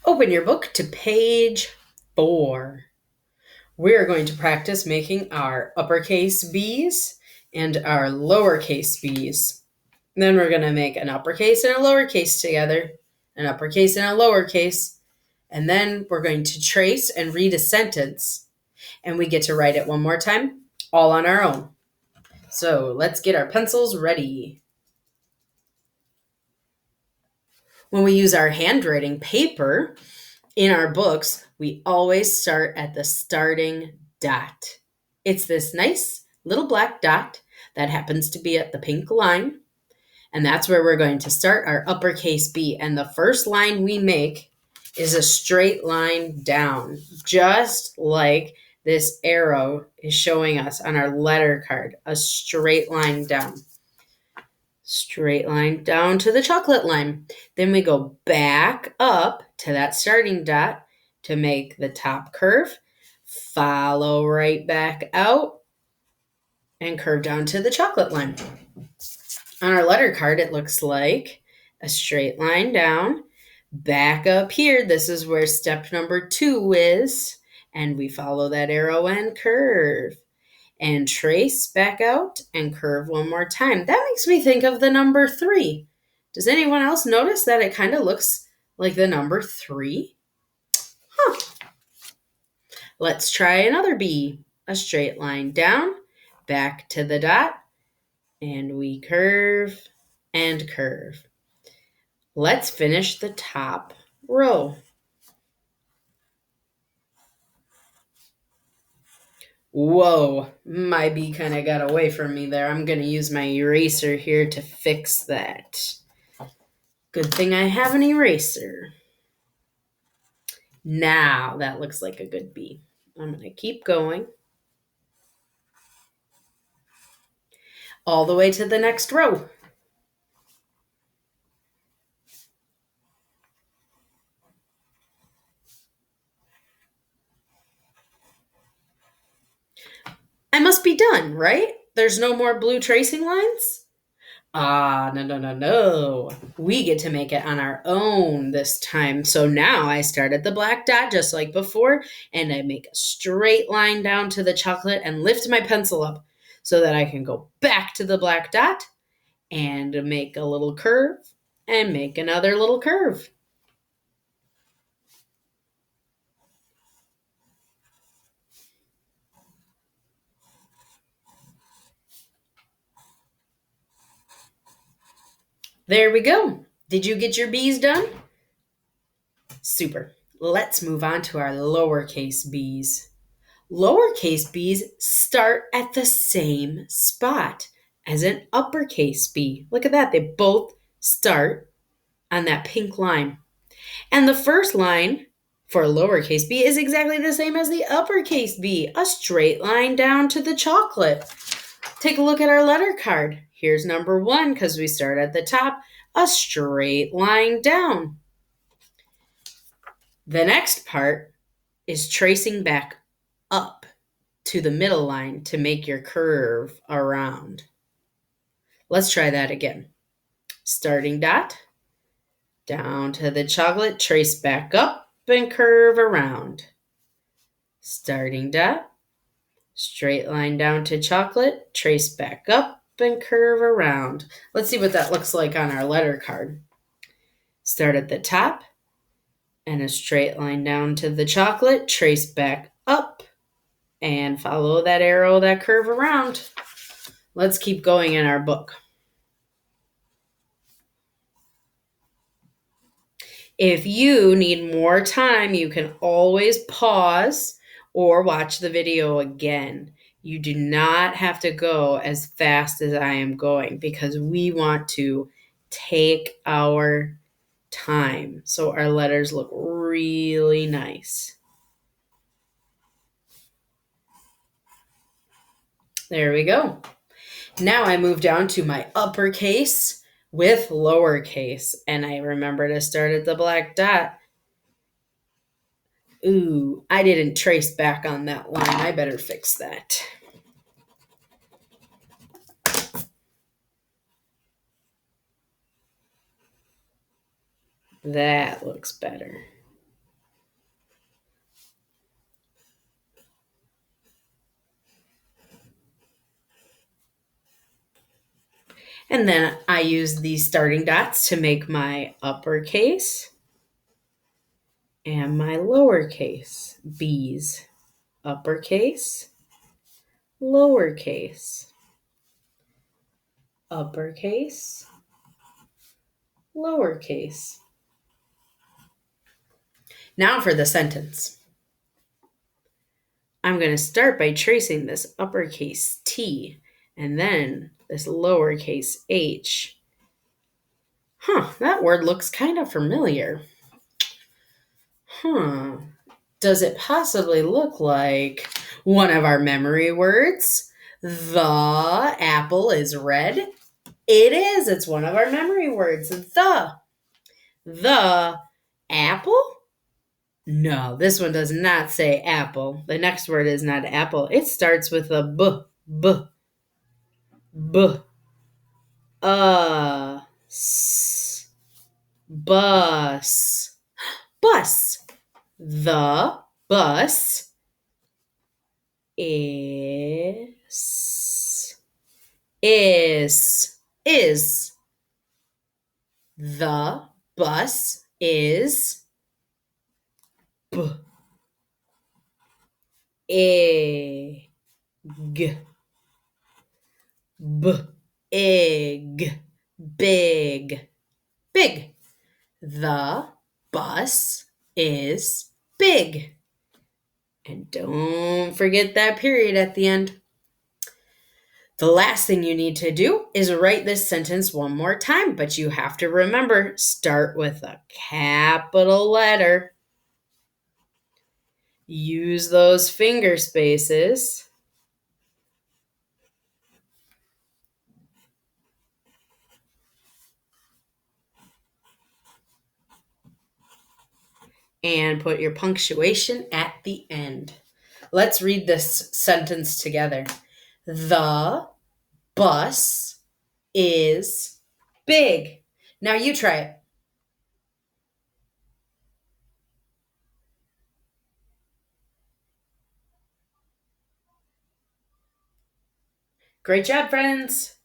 Open your book to page 4. We're going to practice making our uppercase B's and our lowercase B's. Then we're going to make an uppercase and a lowercase together, an uppercase and a lowercase, and then we're going to trace and read a sentence, and we get to write it one more time, all on our own. So let's get our pencils ready. When we use our handwriting paper in our books, we always start at the starting dot. It's this nice little black dot that happens to be at the pink line, and that's where we're going to start our uppercase B. And the first line we make is a straight line down, just like this arrow is showing us on our letter card, a straight line down. Straight line down to the chocolate line. Then we go back up to that starting dot to make the top curve, follow right back out, and curve down to the chocolate line. On our letter card, it looks like a straight line down, back up here. This is where step number 2 is, and we follow that arrow and curve. And trace back out and curve one more time. That makes me think of the number 3. Does anyone else notice that it kind of looks like the number 3? Let's try another B. A straight line down, back to the dot, and we curve and curve. Let's finish the top row. Whoa, my B kind of got away from me there. I'm going to use my eraser here to fix that. Good thing I have an eraser. Now that looks like a good B. I'm going to keep going all the way to the next row. I must be done, right? There's no more blue tracing lines? No. We get to make it on our own this time. So now I start at the black dot just like before, and I make a straight line down to the chocolate and lift my pencil up so that I can go back to the black dot and make a little curve and make another little curve. There we go. Did you get your B's done? Super. Let's move on to our lowercase b's. Lowercase b's start at the same spot as an uppercase B. Look at that. They both start on that pink line. And the first line for lowercase b is exactly the same as the uppercase B, a straight line down to the chocolate. Take a look at our letter card. Here's number 1 because we start at the top, a straight line down. The next part is tracing back up to the middle line to make your curve around. Let's try that again. Starting dot, down to the chocolate, trace back up and curve around. Starting dot, straight line down to chocolate, trace back up and curve around. Let's see what that looks like on our letter card. Start at the top and a straight line down to the chocolate, trace back up and follow that arrow, that curve around. Let's keep going in our book. If you need more time, you can always pause or watch the video again. You do not have to go as fast as I am going because we want to take our time so our letters look really nice. There we go. Now I move down to my uppercase with lowercase, and I remember to start at the black dot. Ooh, I didn't trace back on that line. I better fix that. That looks better. And then I use these starting dots to make my uppercase and my lowercase b's. Uppercase, lowercase, uppercase, lowercase. Now for the sentence. I'm going to start by tracing this uppercase T and then this lowercase h. That word looks kind of familiar. Does it possibly look like one of our memory words? The apple is red. It is. It's one of our memory words. The apple? No, this one does not say apple. The next word is not apple. It starts with a b. S, bus. Bus. The bus is. The bus is b, egg, egg, big, big. The bus is big. And don't forget that period at the end. The last thing you need to do is write this sentence one more time, but you have to remember, start with a capital letter. Use those finger spaces. And put your punctuation at the end. Let's read this sentence together. The bus is big. Now you try it. Great job, friends.